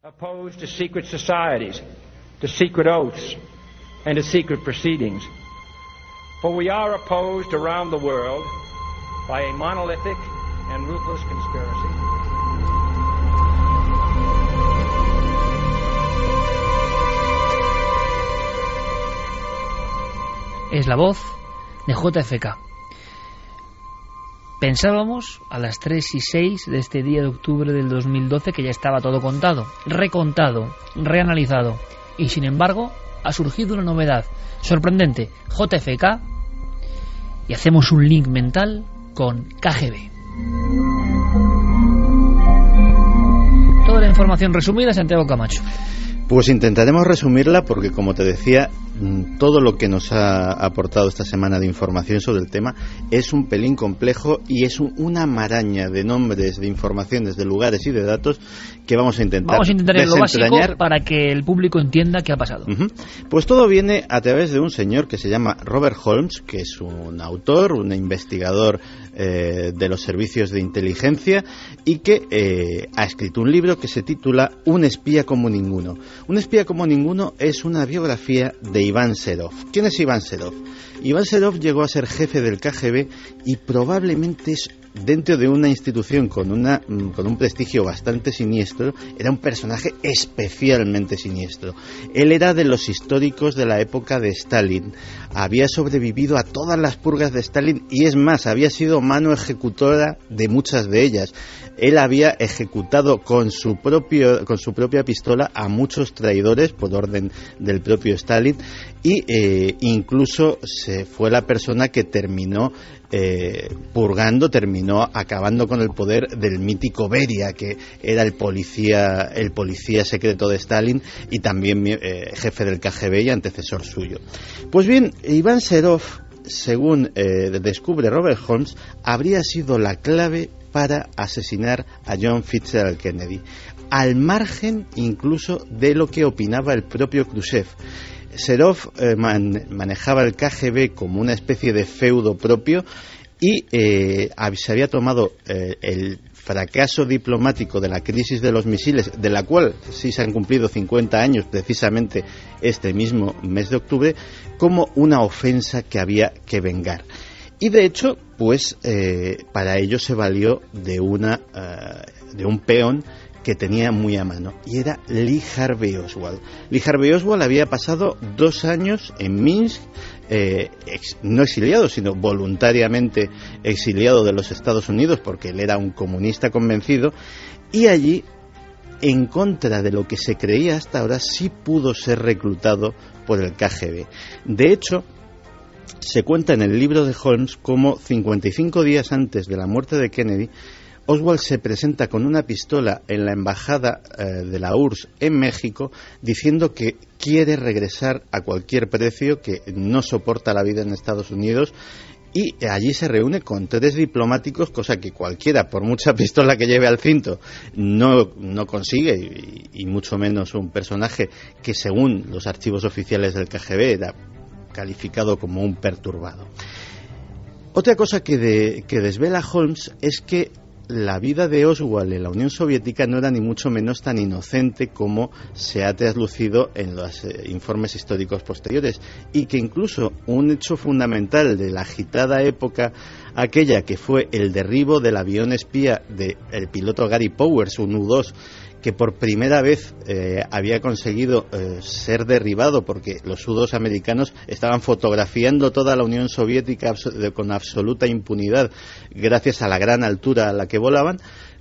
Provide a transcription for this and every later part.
Opposed to secret societies, to secret oaths, and to secret proceedings. For we are opposed around the world by a monolithic and ruthless conspiracy. Es la voz de JFK. Pensábamos a las 3:06 de este día de octubre del 2012 que ya estaba todo contado, recontado, reanalizado. Y sin embargo, ha surgido una novedad sorprendente, JFK, y hacemos un link mental con KGB. Toda la información resumida, Santiago Camacho. Pues intentaremos resumirla porque, como te decía, todo lo que nos ha aportado esta semana de información sobre el tema es un pelín complejo y es una maraña de nombres, de informaciones, de lugares y de datos que vamos a intentar ir lo básico para que el público entienda qué ha pasado. Pues todo viene a través de un señor que se llama Robert Holmes, que es un autor, un investigador de los servicios de inteligencia y que ha escrito un libro que se titula Un espía como ninguno. Un espía como ninguno es una biografía de Iván Serov. ¿Quién es Iván Serov? Iván Serov llegó a ser jefe del KGB y probablemente es, dentro de una institución con un prestigio bastante siniestro, era un personaje especialmente siniestro. Él era de los históricos de la época de Stalin. Había sobrevivido a todas las purgas de Stalin y, es más, había sido mano ejecutora de muchas de ellas. Él había ejecutado con su propia pistola a muchos traidores por orden del propio Stalin y incluso fue la persona que terminó terminó acabando con el poder del mítico Beria, que era el policía secreto de Stalin y también jefe del KGB y antecesor suyo. Pues bien, Iván Serov, según descubre Robert Holmes, habría sido la clave para asesinar a John Fitzgerald Kennedy, al margen incluso de lo que opinaba el propio Khrushchev. Serov manejaba el KGB como una especie de feudo propio y se había tomado el fracaso diplomático de la crisis de los misiles, de la cual sí se han cumplido 50 años precisamente este mismo mes de octubre, como una ofensa que había que vengar. Y de hecho, pues para ello se valió de un peón que tenía muy a mano, y era Lee Harvey Oswald. Lee Harvey Oswald había pasado 2 años en Minsk, no exiliado, sino voluntariamente exiliado de los Estados Unidos, porque él era un comunista convencido, y allí, en contra de lo que se creía hasta ahora, sí pudo ser reclutado por el KGB. De hecho, se cuenta en el libro de Holmes cómo 55 días antes de la muerte de Kennedy, Oswald se presenta con una pistola en la embajada de la URSS en México diciendo que quiere regresar a cualquier precio, que no soporta la vida en Estados Unidos, y allí se reúne con 3 diplomáticos, cosa que cualquiera, por mucha pistola que lleve al cinto, no consigue, y mucho menos un personaje que, según los archivos oficiales del KGB, era calificado como un perturbado. Otra cosa que desvela Holmes es que la vida de Oswald en la Unión Soviética no era ni mucho menos tan inocente como se ha traslucido en los informes históricos posteriores, y que incluso un hecho fundamental de la agitada época aquella, que fue el derribo del avión espía del piloto Gary Powers, un U-2, que por primera vez había conseguido ser derribado porque los U-2 americanos estaban fotografiando toda la Unión Soviética con absoluta impunidad gracias a la gran altura a la que volaban,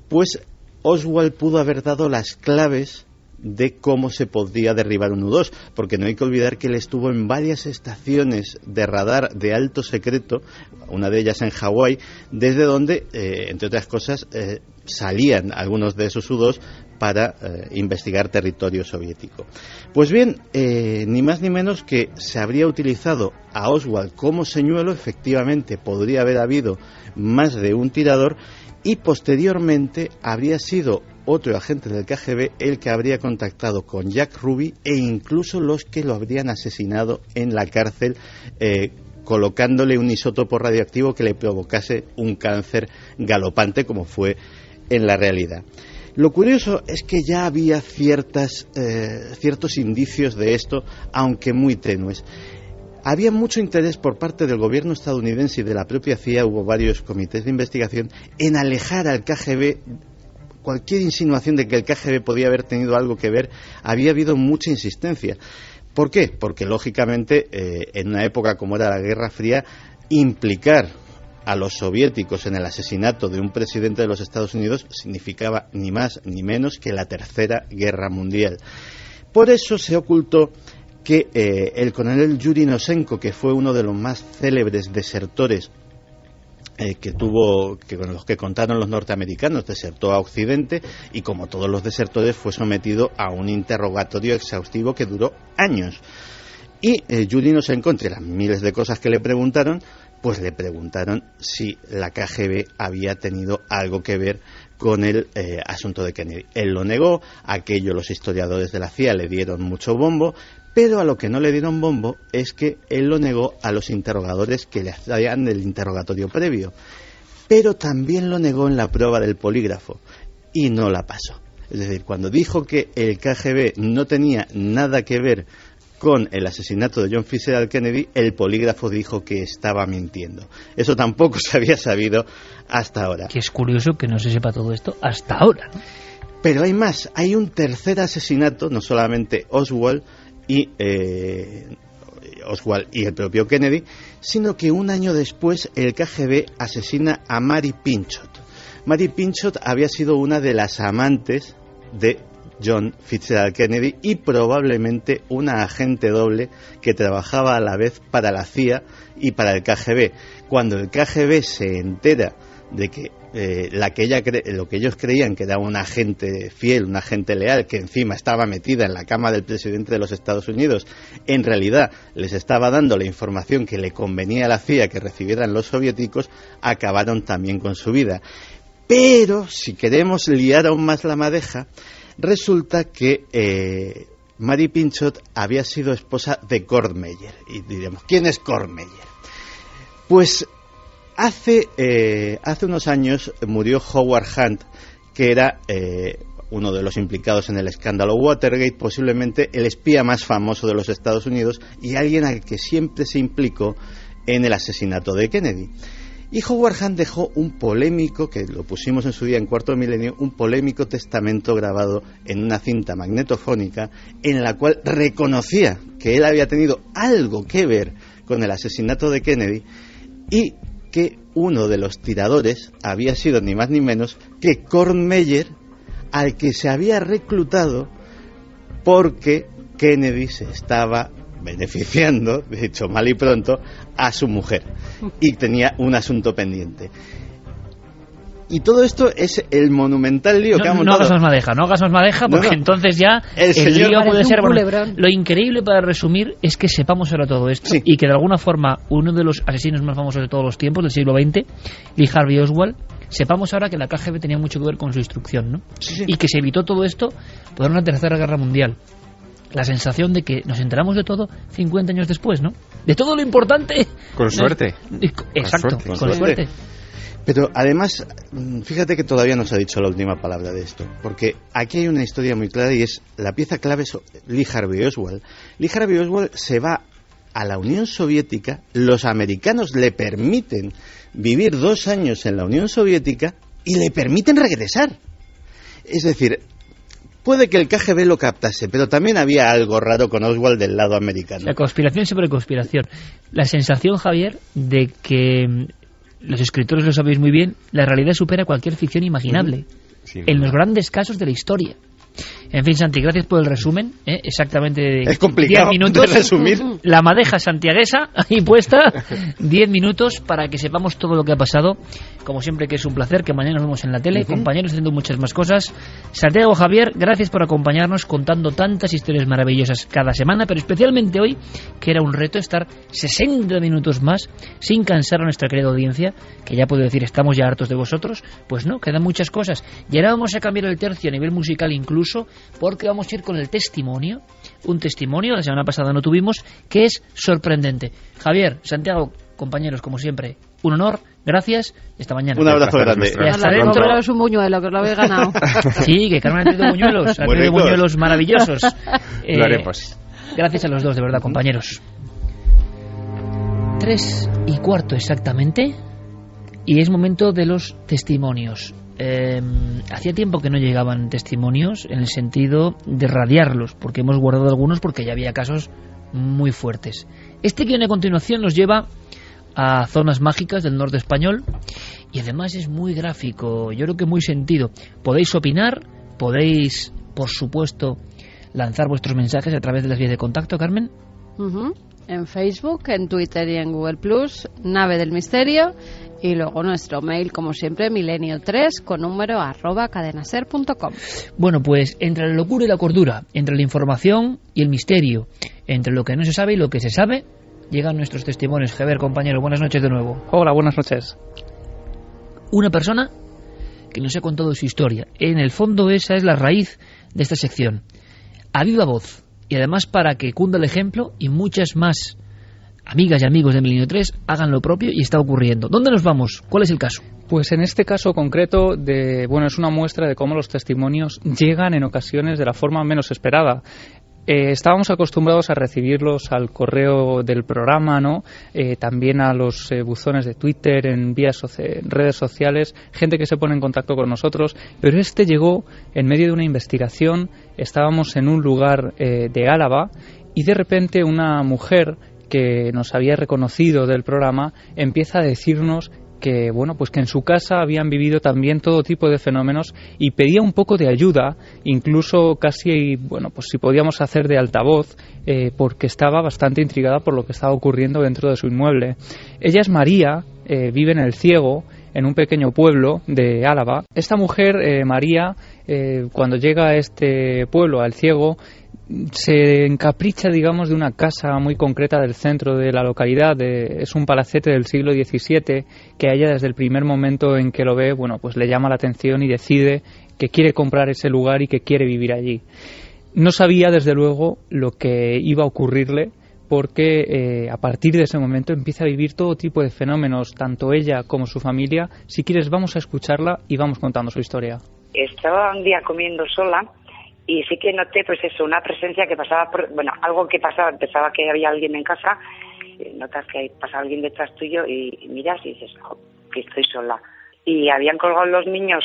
pues Oswald pudo haber dado las claves de cómo se podía derribar un U-2, porque no hay que olvidar que él estuvo en varias estaciones de radar de alto secreto, una de ellas en Hawái, desde donde, entre otras cosas, salían algunos de esos U-2 para investigar territorio soviético. Pues bien, ni más ni menos que se habría utilizado a Oswald como señuelo. Efectivamente podría haber habido más de un tirador, y posteriormente habría sido otro agente del KGB el que habría contactado con Jack Ruby, e incluso los que lo habrían asesinado en la cárcel, colocándole un isótopo radioactivo que le provocase un cáncer galopante, como fue en la realidad. Lo curioso es que ya había ciertos indicios de esto, aunque muy tenues. Había mucho interés por parte del gobierno estadounidense y de la propia CIA, hubo varios comités de investigación, en alejar al KGB. Cualquier insinuación de que el KGB podía haber tenido algo que ver, había habido mucha insistencia. ¿Por qué? Porque, lógicamente, en una época como era la Guerra Fría, implicar a los soviéticos en el asesinato de un presidente de los Estados Unidos significaba ni más ni menos que la Tercera Guerra Mundial. Por eso se ocultó que el coronel Yuri Nosenko, que fue uno de los más célebres desertores con los que contaron los norteamericanos, desertó a Occidente y, como todos los desertores, fue sometido a un interrogatorio exhaustivo que duró años. Y Yuri Nosenko, entre las miles de cosas que le preguntaron, pues le preguntaron si la KGB había tenido algo que ver con el asunto de Kennedy. Él lo negó, aquello los historiadores de la CIA le dieron mucho bombo, pero a lo que no le dieron bombo es que él lo negó a los interrogadores que le hacían el interrogatorio previo, pero también lo negó en la prueba del polígrafo y no la pasó. Es decir, cuando dijo que el KGB no tenía nada que ver con el asesinato de John Fitzgerald Kennedy, el polígrafo dijo que estaba mintiendo. Eso tampoco se había sabido hasta ahora. Que es curioso que no se sepa todo esto hasta ahora, ¿no? Pero hay más, hay un tercer asesinato, no solamente Oswald y el propio Kennedy, sino que un año después el KGB asesina a Mary Pinchot. Mary Pinchot había sido una de las amantes de John Fitzgerald Kennedy y probablemente una agente doble que trabajaba a la vez para la CIA y para el KGB. Cuando el KGB se entera de que lo que ellos creían que era un agente fiel, un agente leal, que encima estaba metida en la cama del presidente de los Estados Unidos, en realidad les estaba dando la información que le convenía a la CIA que recibieran los soviéticos, acabaron también con su vida. Pero, si queremos liar aún más la madeja, resulta que Mary Pinchot había sido esposa de Kurt Meyer. Y diremos, ¿quién es Kurt Meyer? Pues hace unos años murió Howard Hunt, que era uno de los implicados en el escándalo Watergate, posiblemente el espía más famoso de los Estados Unidos y alguien al que siempre se implicó en el asesinato de Kennedy. Y Howard Hunt dejó un polémico, que lo pusimos en su día en Cuarto Milenio, un polémico testamento grabado en una cinta magnetofónica en la cual reconocía que él había tenido algo que ver con el asesinato de Kennedy y que uno de los tiradores había sido ni más ni menos que Kurt Meyer, al que se había reclutado porque Kennedy se estaba beneficiando, de hecho mal y pronto, a su mujer y tenía un asunto pendiente. Y todo esto es el monumental lío que ha montado. No hagas más madeja porque entonces ya el lío puede ser... Bueno, lo increíble, para resumir, es que sepamos ahora todo esto, sí, y que de alguna forma uno de los asesinos más famosos de todos los tiempos, del siglo XX, Lee Harvey Oswald, sepamos ahora que la KGB tenía mucho que ver con su instrucción, ¿no? Sí. Y que se evitó todo esto por una tercera guerra mundial. La sensación de que nos enteramos de todo 50 años después, ¿no? De todo lo importante. Con suerte. Exacto, con suerte. Pero además, fíjate que todavía no se ha dicho la última palabra de esto, porque aquí hay una historia muy clara y es la pieza clave es Lee Harvey Oswald. Lee Harvey Oswald se va a la Unión Soviética, los americanos le permiten vivir 2 años en la Unión Soviética y le permiten regresar. Es decir, puede que el KGB lo captase, pero también había algo raro con Oswald del lado americano. La conspiración sobre conspiración. La sensación, Javier, de que, los escritores lo sabéis muy bien, la realidad supera cualquier ficción imaginable, en los grandes casos de la historia. En fin, Santi, gracias por el resumen, exactamente. Es complicado 10 minutos de resumir. La madeja santiaguesa ahí puesta, 10 minutos para que sepamos todo lo que ha pasado. Como siempre, que es un placer, que mañana nos vemos en la tele, compañeros haciendo muchas más cosas. Santiago, Javier, gracias por acompañarnos contando tantas historias maravillosas cada semana, pero especialmente hoy, que era un reto estar 60 minutos más sin cansar a nuestra querida audiencia, que ya puedo decir, estamos ya hartos de vosotros. Pues no, quedan muchas cosas. Y ahora vamos a cambiar el tercio a nivel musical incluso, porque vamos a ir con el testimonio, un testimonio, la semana pasada no tuvimos, que es sorprendente. Javier, Santiago, compañeros, como siempre, un honor, gracias, esta mañana. Un abrazo grande. Y hasta dentro. Comeros un buñuelo, que os lo habéis ganado. Sí, que Carmen ha traído buñuelos, ha traído buñuelos maravillosos. Lo haremos. Gracias a los dos, de verdad, compañeros. 3:15 exactamente, y es momento de los testimonios. Hacía tiempo que no llegaban testimonios en el sentido de radiarlos, porque hemos guardado algunos porque ya había casos muy fuertes. Este guión a continuación nos lleva a zonas mágicas del norte español y además es muy gráfico, yo creo que muy sentido. Podéis opinar, podéis, por supuesto, lanzar vuestros mensajes a través de las vías de contacto, Carmen. En Facebook, en Twitter y en Google Plus, Nave del Misterio, y luego nuestro mail, como siempre, milenio3 con número @cadenaser.com. Bueno, pues entre la locura y la cordura, entre la información y el misterio, entre lo que no se sabe y lo que se sabe, llegan nuestros testimonios. Javier, compañero, buenas noches de nuevo. Hola, buenas noches. Una persona que nos ha contado su historia. En el fondo esa es la raíz de esta sección. A viva voz. Y además para que cunda el ejemplo y muchas más amigas y amigos de Milenio 3 hagan lo propio y está ocurriendo. ¿Dónde nos vamos? ¿Cuál es el caso? Pues en este caso concreto, es una muestra de cómo los testimonios llegan en ocasiones de la forma menos esperada. Estábamos acostumbrados a recibirlos al correo del programa, ¿no? También a los buzones de Twitter, en redes sociales, gente que se pone en contacto con nosotros, pero este llegó en medio de una investigación. Estábamos en un lugar de Álava y de repente una mujer que nos había reconocido del programa empieza a decirnos que que en su casa habían vivido también todo tipo de fenómenos y pedía un poco de ayuda, incluso casi si podíamos hacer de altavoz, porque estaba bastante intrigada por lo que estaba ocurriendo dentro de su inmueble. Ella es María, vive en El Ciego, en un pequeño pueblo de Álava. Esta mujer, María, cuando llega a este pueblo, a El Ciego, se encapricha, de una casa muy concreta del centro de la localidad. Es un palacete del siglo XVII que a ella, desde el primer momento en que lo ve, le llama la atención y decide que quiere comprar ese lugar y que quiere vivir allí. No sabía, desde luego, lo que iba a ocurrirle, porque a partir de ese momento empieza a vivir todo tipo de fenómenos, tanto ella como su familia. Si quieres, vamos a escucharla y vamos contando su historia. Estaba un día comiendo sola y sí que noté, una presencia que pasaba algo que pasaba, pensaba que había alguien en casa, notas que pasa alguien detrás tuyo y miras y dices, que estoy sola. Y habían colgado los niños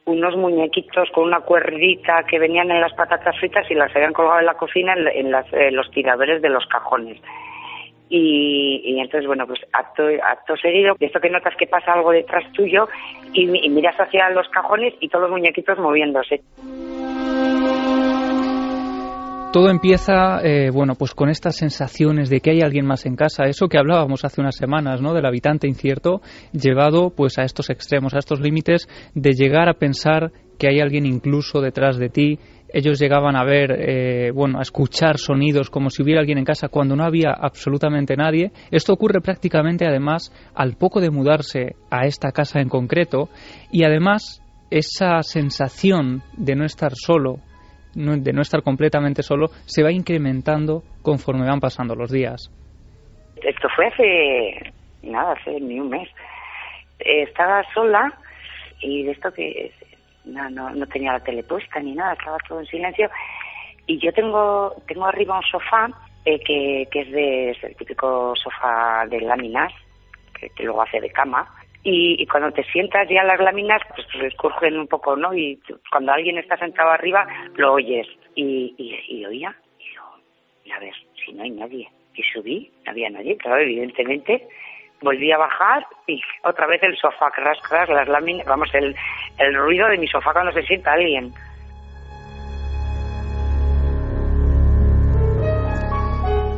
unos muñequitos con una cuerdita que venían en las patatas fritas y las habían colgado en la cocina en los tiradores de los cajones. Y entonces, acto seguido, de esto que notas que pasa algo detrás tuyo y miras hacia los cajones y todos los muñequitos moviéndose. Todo empieza, con estas sensaciones de que hay alguien más en casa, eso que hablábamos hace unas semanas, ¿no? Del habitante incierto, llevado a estos extremos, a estos límites de llegar a pensar que hay alguien incluso detrás de ti. Ellos llegaban a ver, a escuchar sonidos como si hubiera alguien en casa cuando no había absolutamente nadie. Esto ocurre prácticamente, además, al poco de mudarse a esta casa en concreto, y además esa sensación de no estar solo, de no estar completamente solo, se va incrementando conforme van pasando los días. Esto fue hace ni un mes. Estaba sola y de esto que no tenía la tele puesta ni nada, estaba todo en silencio, y yo tengo arriba un sofá que es el típico sofá de láminas que luego hace de cama. Y cuando te sientas ya las láminas, pues escurgen un poco, ¿no? Y cuando alguien está sentado arriba, lo oyes. Y oía, y digo, a ver, si no hay nadie. Y subí, no había nadie, claro, evidentemente. Volví a bajar y otra vez el sofá, crash, las láminas, el ruido de mi sofá cuando se sienta alguien.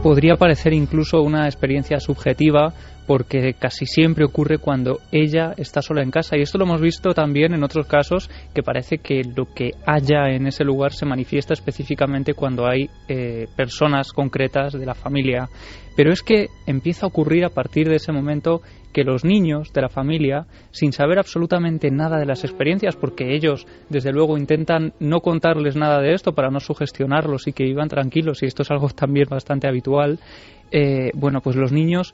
Podría parecer incluso una experiencia subjetiva, porque casi siempre ocurre cuando ella está sola en casa, y esto lo hemos visto también en otros casos, que parece que lo que haya en ese lugar se manifiesta específicamente cuando hay personas concretas de la familia. Pero es que empieza a ocurrir a partir de ese momento que los niños de la familia, sin saber absolutamente nada de las experiencias, porque ellos desde luego intentan no contarles nada de esto para no sugestionarlos y que vivan tranquilos, y esto es algo también bastante habitual, los niños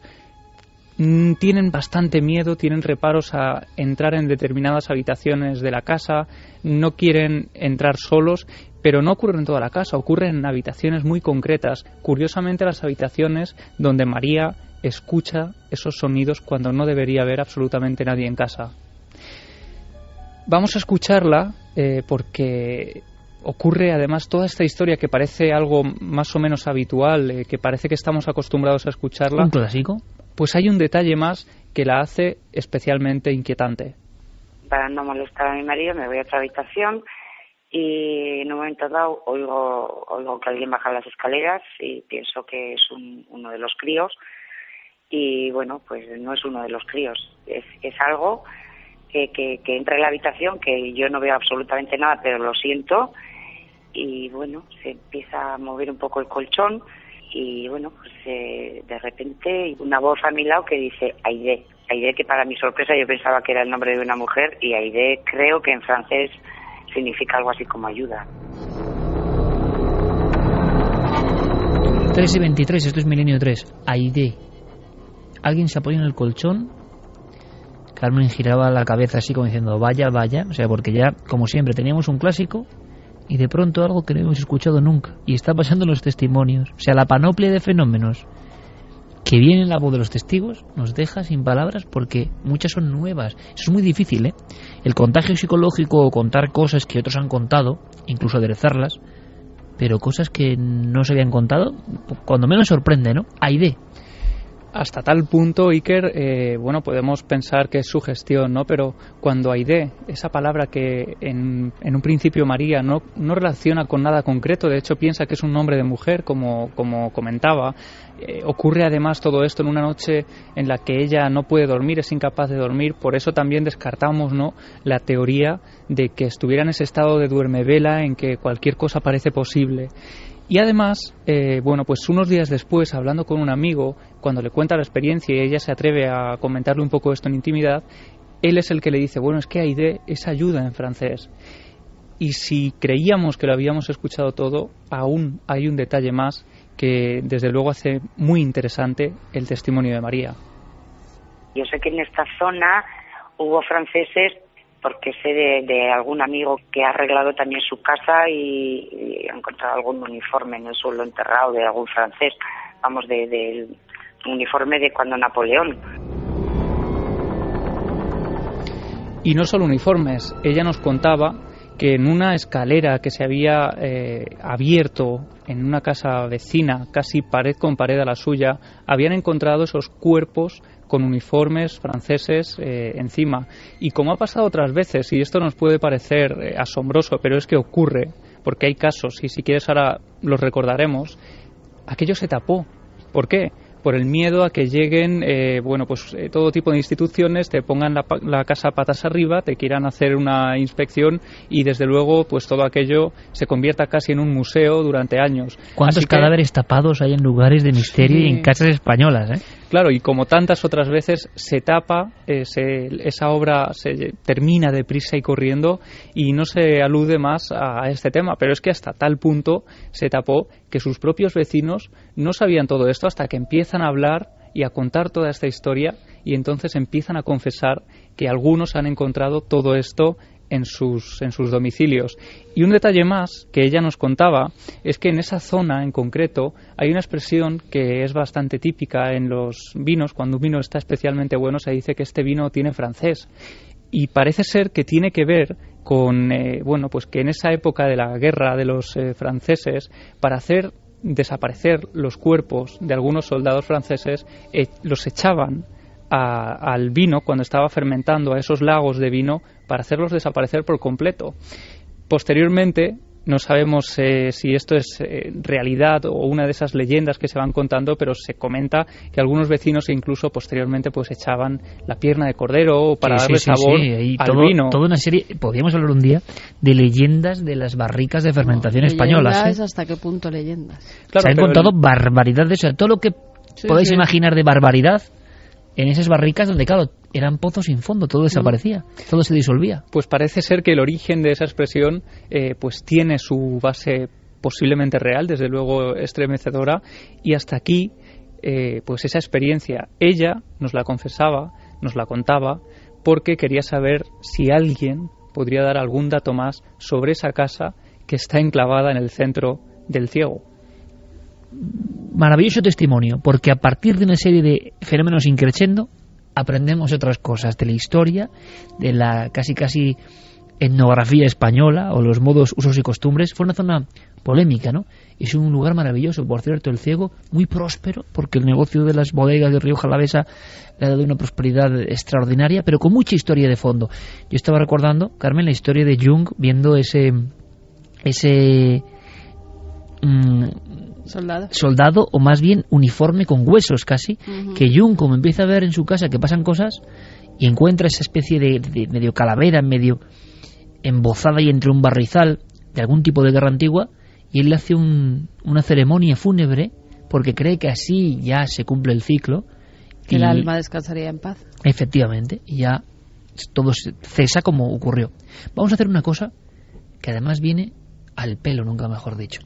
tienen bastante miedo, tienen reparos a entrar en determinadas habitaciones de la casa, no quieren entrar solos, pero no ocurre en toda la casa, ocurre en habitaciones muy concretas. Curiosamente, las habitaciones donde María escucha esos sonidos cuando no debería haber absolutamente nadie en casa. Vamos a escucharla porque ocurre además toda esta historia que parece algo más o menos habitual, que parece que estamos acostumbrados a escucharla. ¿Un clásico? Pues hay un detalle más que la hace especialmente inquietante. Para no molestar a mi marido me voy a otra habitación y en un momento dado oigo que alguien baja las escaleras y pienso que es uno de los críos y bueno, pues no es uno de los críos, es algo que entra en la habitación que yo no veo absolutamente nada, pero lo siento y bueno, se empieza a mover un poco el colchón y bueno, pues de repente una voz a mi lado que dice Aide, que para mi sorpresa yo pensaba que era el nombre de una mujer y Aide creo que en francés significa algo así como ayuda. 3:23, esto es Milenio 3. Aide. Alguien se apoya en el colchón. Carmen giraba la cabeza así como diciendo vaya, o sea, porque ya, como siempre, teníamos un clásico y de pronto algo que no hemos escuchado nunca y está pasando en los testimonios. O sea, la panoplia de fenómenos que viene en la voz de los testigos nos deja sin palabras porque muchas son nuevas. Eso es muy difícil, ¿eh? El contagio psicológico o contar cosas que otros han contado, incluso aderezarlas, pero cosas que no se habían contado, cuando menos sorprende, ¿no? Aide. Hasta tal punto, Iker, bueno, podemos pensar que es sugestión, ¿no? Pero cuando Aide, esa palabra que en un principio María no relaciona con nada concreto, de hecho piensa que es un nombre de mujer, como comentaba, ocurre además todo esto en una noche en la que ella no puede dormir, es incapaz de dormir, por eso también descartamos, ¿no?, la teoría de que estuviera en ese estado de duermevela en que cualquier cosa parece posible. Y además, bueno, pues unos días después, hablando con un amigo, cuando le cuenta la experiencia y ella se atreve a comentarle un poco esto en intimidad, él es el que le dice, bueno, es que Aide es ayuda en francés. Y si creíamos que lo habíamos escuchado todo, aún hay un detalle más que desde luego hace muy interesante el testimonio de María. Yo sé que en esta zona hubo franceses porque sé de algún amigo que ha arreglado también su casa y ha encontrado algún uniforme en el suelo enterrado de algún francés, vamos, del uniforme de cuando Napoleón. Y no solo uniformes, ella nos contaba que en una escalera que se había abierto en una casa vecina, casi pared con pared a la suya, habían encontrado esos cuerpos con uniformes franceses encima. Y como ha pasado otras veces, y esto nos puede parecer asombroso, pero es que ocurre, porque hay casos, y si quieres ahora los recordaremos, aquello se tapó. ¿Por qué? Por el miedo a que lleguen, bueno, pues todo tipo de instituciones, te pongan la casa patas arriba, te quieran hacer una inspección y desde luego pues todo aquello se convierta casi en un museo durante años. ¿Cuántos cadáveres tapados hay en lugares de misterio y en casas españolas, eh? Claro, y como tantas otras veces se tapa, esa obra se termina deprisa y corriendo y no se alude más a este tema, pero es que hasta tal punto se tapó que sus propios vecinos no sabían todo esto hasta que empiezan a hablar y a contar toda esta historia y entonces empiezan a confesar que algunos han encontrado todo esto en sus domicilios. Y un detalle más que ella nos contaba es que en esa zona en concreto hay una expresión que es bastante típica en los vinos. Cuando un vino está especialmente bueno se dice que este vino tiene francés. Y parece ser que tiene que ver con, bueno, pues que en esa época de la guerra de los franceses, para hacer desaparecer los cuerpos de algunos soldados franceses, los echaban al vino cuando estaba fermentando, a esos lagos de vino, para hacerlos desaparecer por completo. Posteriormente, no sabemos si esto es realidad o una de esas leyendas que se van contando, pero se comenta que algunos vecinos incluso posteriormente pues echaban la pierna de cordero para darle sabor al vino. Toda una serie, podríamos hablar un día de leyendas de las barricas de fermentación españolas. ¿Hasta qué punto leyendas? Claro, se han contado barbaridades, o sea, todo lo que podéis imaginar de barbaridad en esas barricas donde, claro, eran pozos sin fondo, todo desaparecía, todo se disolvía. Pues parece ser que el origen de esa expresión pues tiene su base posiblemente real, desde luego estremecedora, y hasta aquí pues esa experiencia. Ella nos la confesaba, nos la contaba, porque quería saber si alguien podría dar algún dato más sobre esa casa que está enclavada en el centro del Ciego. Maravilloso testimonio, porque a partir de una serie de fenómenos increchendo aprendemos otras cosas de la historia, de la casi etnografía española o los modos, usos y costumbres. Fue una zona polémica, ¿no? Es un lugar maravilloso, por cierto, el Ciego, muy próspero, porque el negocio de las bodegas de Río Jalavesa le ha dado una prosperidad extraordinaria, pero con mucha historia de fondo. Yo estaba recordando, Carmen, la historia de Jung viendo ese soldado, o más bien uniforme con huesos casi, que Jung, como empieza a ver en su casa que pasan cosas y encuentra esa especie de medio calavera, medio embozada y entre un barrizal de algún tipo de guerra antigua, y él le hace una ceremonia fúnebre porque cree que así ya se cumple el ciclo, que el alma descansaría en paz. Efectivamente, y ya todo cesa como ocurrió. Vamos a hacer una cosa que además viene al pelo, nunca mejor dicho.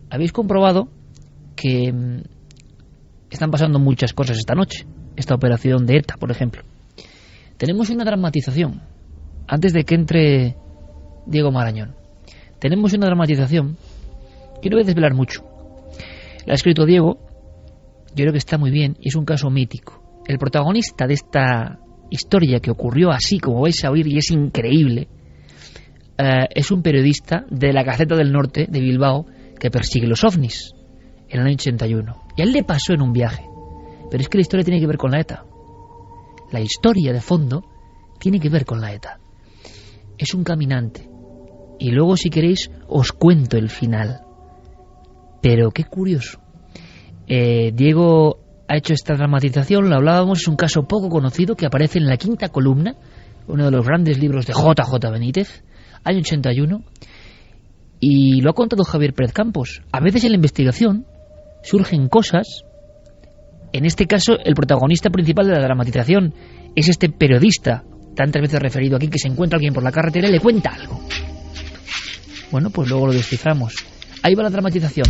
Habéis comprobado que están pasando muchas cosas esta noche, esta operación de ETA, por ejemplo. Tenemos una dramatización antes de que entre Diego Marañón. Tenemos una dramatización que no voy a desvelar mucho. La ha escrito Diego, yo creo que está muy bien, y es un caso mítico. El protagonista de esta historia, que ocurrió así como vais a oír y es increíble, es un periodista de la Gaceta del Norte de Bilbao que persigue los ovnis en el año 81. Y a él le pasó en un viaje. Pero es que la historia tiene que ver con la ETA. La historia de fondo tiene que ver con la ETA. Es un caminante. Y luego, si queréis, os cuento el final. Pero qué curioso. Diego ha hecho esta dramatización, lo hablábamos, es un caso poco conocido que aparece en la quinta columna, uno de los grandes libros de JJ Benítez, año 81, y lo ha contado Javier Pérez Campos. A veces en la investigación surgen cosas. En este caso, el protagonista principal de la dramatización es este periodista, tantas veces referido aquí, que se encuentra alguien por la carretera y le cuenta algo. Bueno, pues luego lo desciframos. Ahí va la dramatización.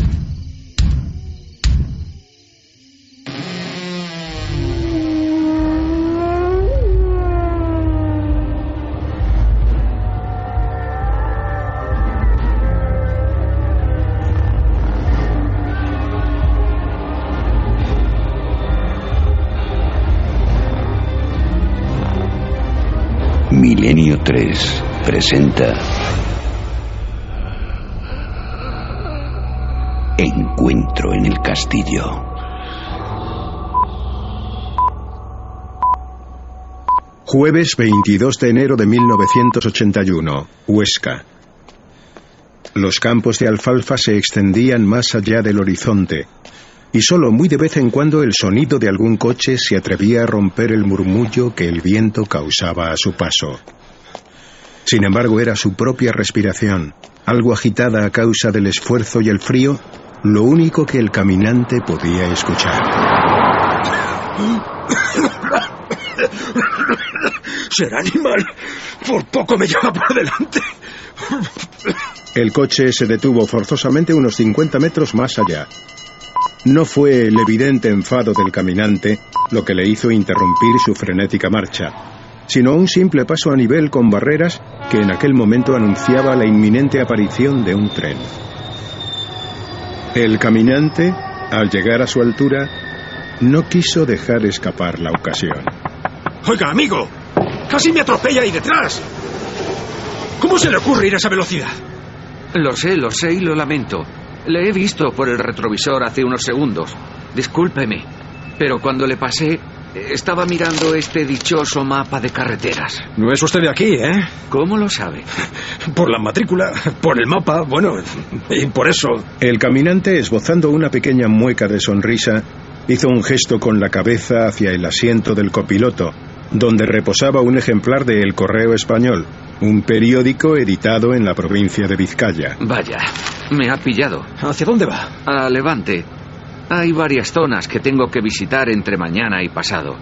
Milenio 3 presenta Encuentro en el Castillo. Jueves 22 de enero de 1981, Huesca. Los campos de alfalfa se extendían más allá del horizonte, y solo muy de vez en cuando el sonido de algún coche se atrevía a romper el murmullo que el viento causaba a su paso. Sin embargo, era su propia respiración, algo agitada a causa del esfuerzo y el frío, lo único que el caminante podía escuchar. ¡Será animal! ¡Por poco me lleva por delante! El coche se detuvo forzosamente unos 50 metros más allá. No fue el evidente enfado del caminante lo que le hizo interrumpir su frenética marcha, sino un simple paso a nivel con barreras que en aquel momento anunciaba la inminente aparición de un tren. El caminante, al llegar a su altura, no quiso dejar escapar la ocasión. ¡Oiga, amigo! ¡Casi me atropella ahí detrás! ¿Cómo se le ocurre ir a esa velocidad? Lo sé y lo lamento. Le he visto por el retrovisor hace unos segundos. Discúlpeme, pero cuando le pasé, estaba mirando este dichoso mapa de carreteras. No es usted de aquí, ¿eh? ¿Cómo lo sabe? Por la matrícula, por el mapa, bueno, y por eso. El caminante, esbozando una pequeña mueca de sonrisa, hizo un gesto con la cabeza hacia el asiento del copiloto, donde reposaba un ejemplar de El Correo Español, un periódico editado en la provincia de Vizcaya. Vaya, me ha pillado. ¿Hacia dónde va? A Levante. Hay varias zonas que tengo que visitar entre mañana y pasado,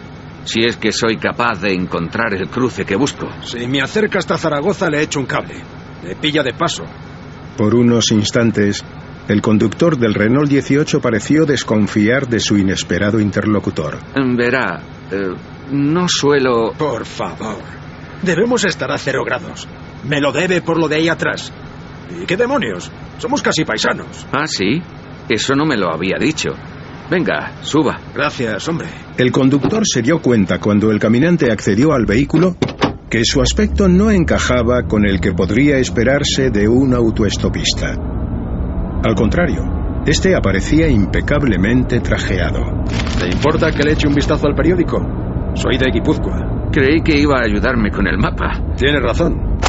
si es que soy capaz de encontrar el cruce que busco. Si me acerca hasta Zaragoza le echo un cable. Le pilla de paso. Por unos instantes, El conductor del Renault 18 pareció desconfiar de su inesperado interlocutor. Verá, no suelo... Por favor. Debemos estar a 0 grados. Me lo debe por lo de ahí atrás. ¿Y qué demonios? Somos casi paisanos. Ah, ¿sí? Eso no me lo había dicho. Venga, suba. Gracias, hombre. El conductor se dio cuenta cuando el caminante accedió al vehículo que su aspecto no encajaba con el que podría esperarse de un autoestopista. Al contrario, este aparecía impecablemente trajeado. ¿Te importa que le eche un vistazo al periódico? Soy de Guipúzcoa. Creí que iba a ayudarme con el mapa. Tienes razón.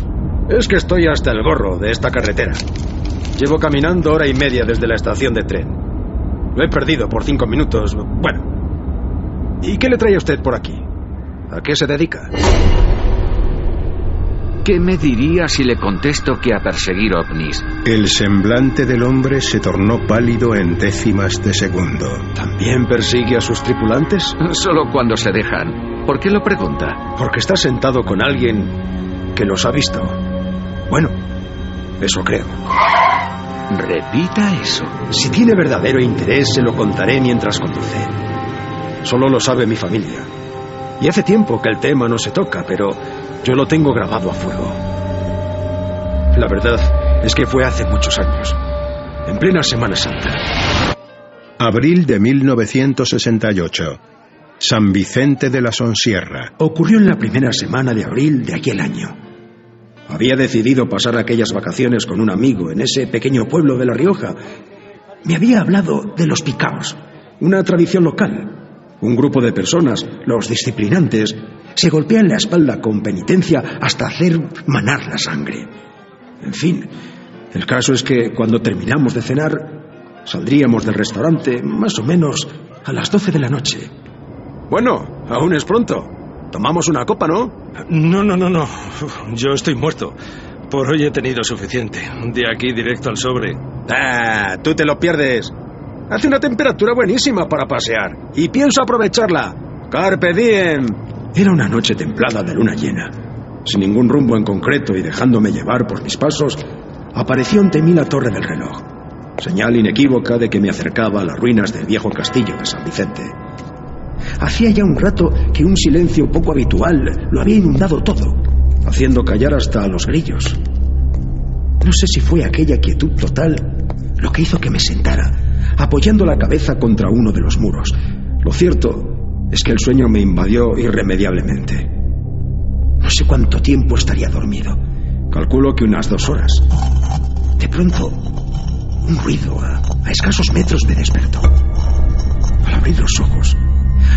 Es que estoy hasta el gorro de esta carretera. Llevo caminando 1 hora y media desde la estación de tren. Lo he perdido por 5 minutos. Bueno. ¿Y qué le trae a usted por aquí? ¿A qué se dedica? ¿Qué me diría si le contesto que a perseguir ovnis? El semblante del hombre se tornó pálido en décimas de segundo. ¿También persigue a sus tripulantes? Solo cuando se dejan. ¿Por qué lo pregunta? Porque está sentado con alguien que los ha visto. Bueno, eso creo. Repita eso. Si tiene verdadero interés, se lo contaré mientras conduce. Solo lo sabe mi familia. Y hace tiempo que el tema no se toca, pero yo lo tengo grabado a fuego. La verdad es que fue hace muchos años, en plena Semana Santa. Abril de 1968. San Vicente de la Sonsierra. Ocurrió en la primera semana de abril de aquel año. Había decidido pasar aquellas vacaciones con un amigo en ese pequeño pueblo de La Rioja. Me había hablado de los picaos, una tradición local. Un grupo de personas, los disciplinantes, se golpean la espalda con penitencia hasta hacer manar la sangre. En fin, el caso es que cuando terminamos de cenar, saldríamos del restaurante más o menos a las 12 de la noche. Bueno, aún es pronto. Tomamos una copa, ¿no? No. Yo estoy muerto. Por hoy he tenido suficiente. De aquí directo al sobre. Ah, tú te lo pierdes. Hace una temperatura buenísima para pasear. Y pienso aprovecharla. Carpe diem. Era una noche templada de luna llena. Sin ningún rumbo en concreto y dejándome llevar por mis pasos, apareció ante mí la torre del reloj. Señal inequívoca de que me acercaba a las ruinas del viejo castillo de San Vicente. Hacía ya un rato que un silencio poco habitual lo había inundado todo, haciendo callar hasta a los grillos. No sé si fue aquella quietud total lo que hizo que me sentara, apoyando la cabeza contra uno de los muros. Lo cierto es que el sueño me invadió irremediablemente. No sé cuánto tiempo estaría dormido. Calculo que unas 2 horas. De pronto, un ruido a escasos metros me despertó. Al abrir los ojos,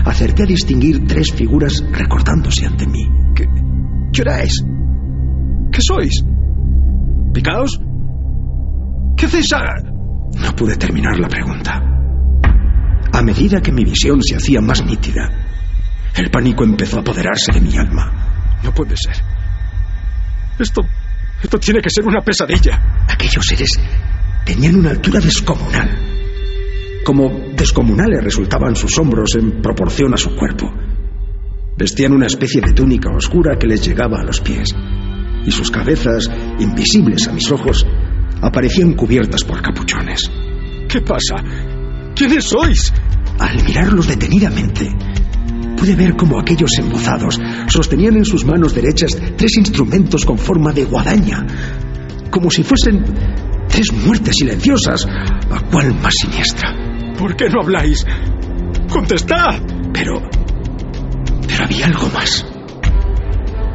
acerté a distinguir 3 figuras recortándose ante mí. ¿Qué hora es? ¿Qué sois? ¿Picaos? ¿Qué hacéis? No pude terminar la pregunta. A medida que mi visión se hacía más nítida, el pánico empezó a apoderarse de mi alma. No puede ser. Esto tiene que ser una pesadilla. Aquellos seres tenían una altura descomunal. Como descomunales resultaban sus hombros en proporción a su cuerpo. Vestían una especie de túnica oscura que les llegaba a los pies, y sus cabezas, invisibles a mis ojos, aparecían cubiertas por capuchones. ¿Qué pasa? ¿Quiénes sois? Al mirarlos detenidamente, pude ver cómo aquellos embozados sostenían en sus manos derechas 3 instrumentos con forma de guadaña, como si fuesen 3 muertes silenciosas, a cual más siniestra. ¿Por qué no habláis? ¡Contestad! Pero había algo más.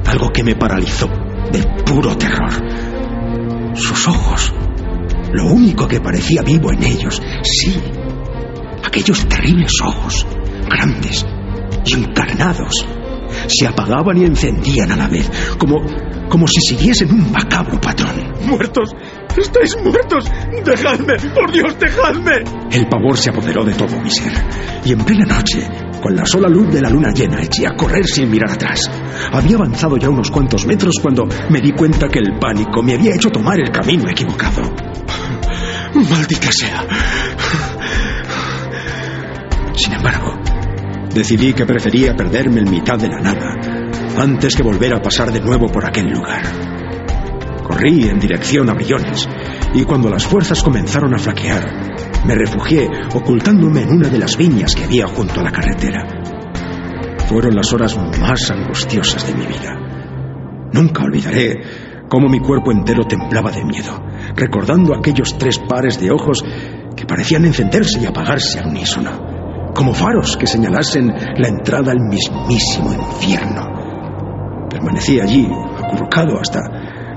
Algo que me paralizó de puro terror. Sus ojos. Lo único que parecía vivo en ellos. Sí. Aquellos terribles ojos. Grandes y encarnados. Se apagaban y encendían a la vez. Como si siguiesen un macabro patrón. ¡Muertos! ¡Estáis muertos! ¡Dejadme! ¡Por Dios, dejadme! El pavor se apoderó de todo mi ser. Y en plena noche, con la sola luz de la luna llena, eché a correr sin mirar atrás. Había avanzado ya unos cuantos metros cuando me di cuenta que el pánico me había hecho tomar el camino equivocado. ¡Maldita sea! Sin embargo, decidí que prefería perderme en mitad de la nada antes que volver a pasar de nuevo por aquel lugar. Corrí en dirección a Briones y cuando las fuerzas comenzaron a flaquear, me refugié ocultándome en una de las viñas que había junto a la carretera. Fueron las horas más angustiosas de mi vida. Nunca olvidaré cómo mi cuerpo entero temblaba de miedo, recordando aquellos 3 pares de ojos que parecían encenderse y apagarse al unísono, como faros que señalasen la entrada al mismísimo infierno. Permanecí allí, acurrucado, hasta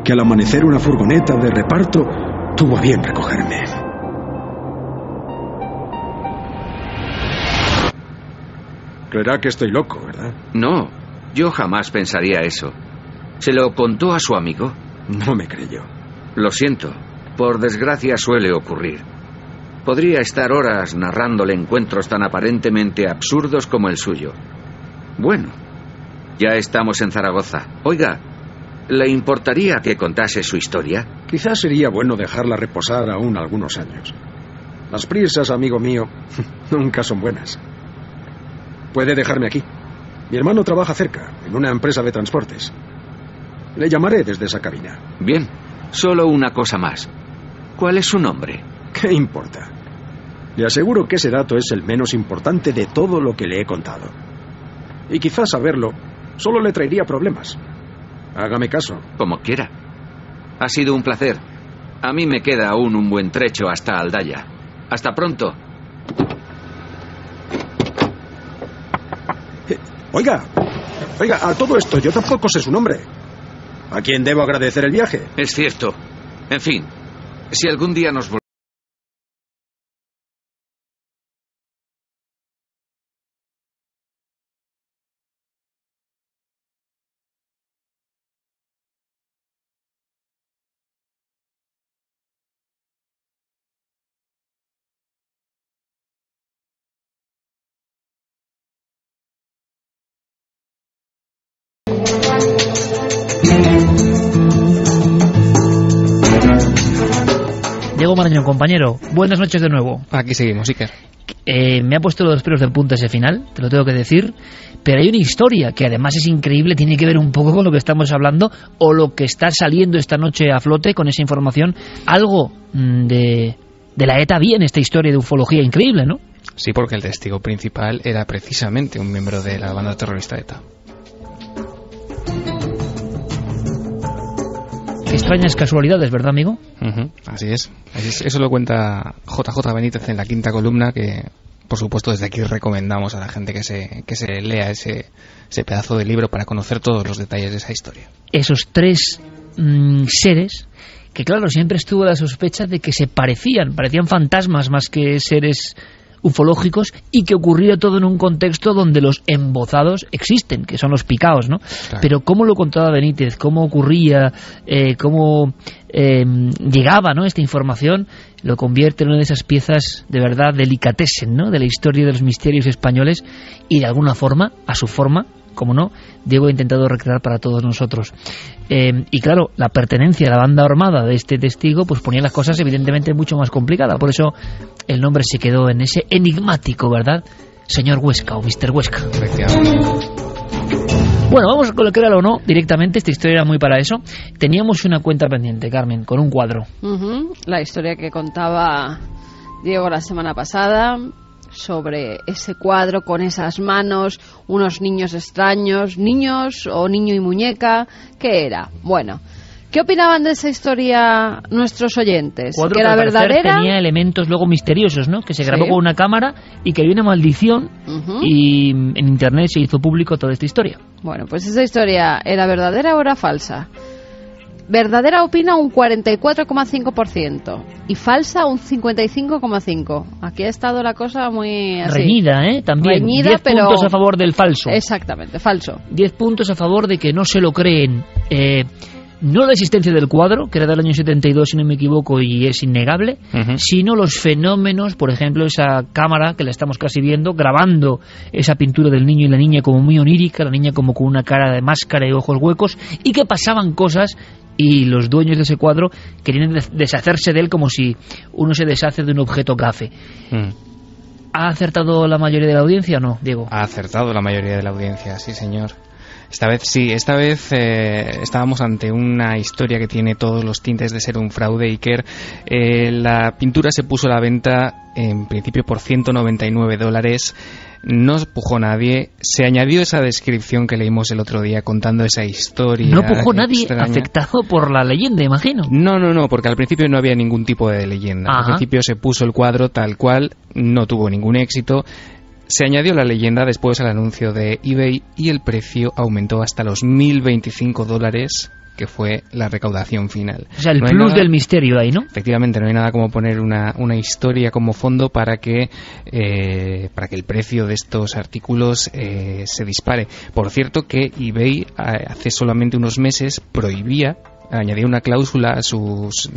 que al amanecer una furgoneta de reparto tuvo a bien recogerme. Creerá que estoy loco, ¿verdad? No, yo jamás pensaría eso. ¿Se lo contó a su amigo? No me creyó. Lo siento. Por desgracia suele ocurrir. Podría estar horas narrándole encuentros tan aparentemente absurdos como el suyo. Bueno, ya estamos en Zaragoza. Oiga, ¿le importaría que contase su historia? Quizás sería bueno dejarla reposar aún algunos años. Las prisas, amigo mío, nunca son buenas. Puede dejarme aquí. Mi hermano trabaja cerca, en una empresa de transportes. Le llamaré desde esa cabina. Bien, solo una cosa más. ¿Cuál es su nombre? ¿Qué importa? Le aseguro que ese dato es el menos importante de todo lo que le he contado. Y quizás saberlo solo le traería problemas. Hágame caso. Como quiera. Ha sido un placer. A mí me queda aún un buen trecho hasta Aldaya. Hasta pronto. Oiga, a todo esto yo tampoco sé su nombre. ¿A quién debo agradecer el viaje? Es cierto. En fin, si algún día nos volvemos... Diego Marañón, compañero, buenas noches de nuevo. Aquí seguimos, Iker. Me ha puesto los pelos de punta ese final, te lo tengo que decir, pero hay una historia que además es increíble, tiene que ver un poco con lo que estamos hablando o lo que está saliendo esta noche a flote con esa información. Algo de la ETA vi en esta historia de ufología increíble, ¿no? Sí, porque el testigo principal era precisamente un miembro de la banda terrorista ETA. Extrañas casualidades, ¿verdad, amigo? Así es. Eso lo cuenta JJ Benítez en la quinta columna, que por supuesto desde aquí recomendamos a la gente que se lea ese pedazo de libro para conocer todos los detalles de esa historia. Esos 3 seres que, claro, siempre estuvo la sospecha de que se parecían fantasmas más que seres ufológicos, y que ocurría todo en un contexto donde los embozados existen, que son los picaos, ¿no? Claro. Pero cómo lo contaba Benítez, cómo ocurría, cómo llegaba, ¿no?, esta información, lo convierte en una de esas piezas de verdad delicatessen, ¿no?, de la historia de los misterios españoles, y de alguna forma, a su forma, como no, Diego ha intentado recrear para todos nosotros. Y claro, la pertenencia a la banda armada de este testigo pues ponía las cosas evidentemente mucho más complicadas. Por eso el nombre se quedó en ese enigmático, ¿verdad?, señor Huesca o Mr. Huesca. Bueno, vamos con lo que era o no directamente. Esta historia era muy para eso. Teníamos una cuenta pendiente, Carmen, con un cuadro. La historia que contaba Diego la semana pasada, sobre ese cuadro con esas manos, unos niños extraños, niños o niño y muñeca. ¿Qué era? Bueno, ¿qué opinaban de esa historia nuestros oyentes? Cuadro ¿Que era verdadera? Tenía elementos luego misteriosos, ¿no?, que se grabó con una cámara y que había una maldición, y en internet se hizo público toda esta historia. Bueno, pues esa historia, ¿era verdadera o era falsa? Verdadera opina un 44,5% y falsa un 55,5%. Aquí ha estado la cosa muy así. Reñida, también. Reñida, 10 pero puntos a favor del falso. Exactamente, falso. 10 puntos a favor de que no se lo creen. No la existencia del cuadro, que era del año 72, si no me equivoco, y es innegable, sino los fenómenos, por ejemplo, esa cámara que la estamos casi viendo, grabando esa pintura del niño y la niña como muy onírica, la niña como con una cara de máscara y ojos huecos, y que pasaban cosas, y los dueños de ese cuadro querían deshacerse de él como si uno se deshace de un objeto gafe. ¿Ha acertado la mayoría de la audiencia o no, Diego? Ha acertado la mayoría de la audiencia, sí, señor. Esta vez estábamos ante una historia que tiene todos los tintes de ser un fraude, Iker. La pintura se puso a la venta en principio por $199. No pujó nadie. Se añadió esa descripción que leímos el otro día contando esa historia. No pujó nadie extraña. afectado por la leyenda, imagino. No, porque al principio no había ningún tipo de leyenda. Ajá. Al principio se puso el cuadro tal cual, no tuvo ningún éxito. Se añadió la leyenda después al anuncio de eBay y el precio aumentó hasta los $1.025, que fue la recaudación final. O sea, el plus del misterio ahí, ¿no? Efectivamente, no hay nada como poner una historia como fondo para que el precio de estos artículos se dispare. Por cierto que eBay hace solamente unos meses añadía una cláusula a sus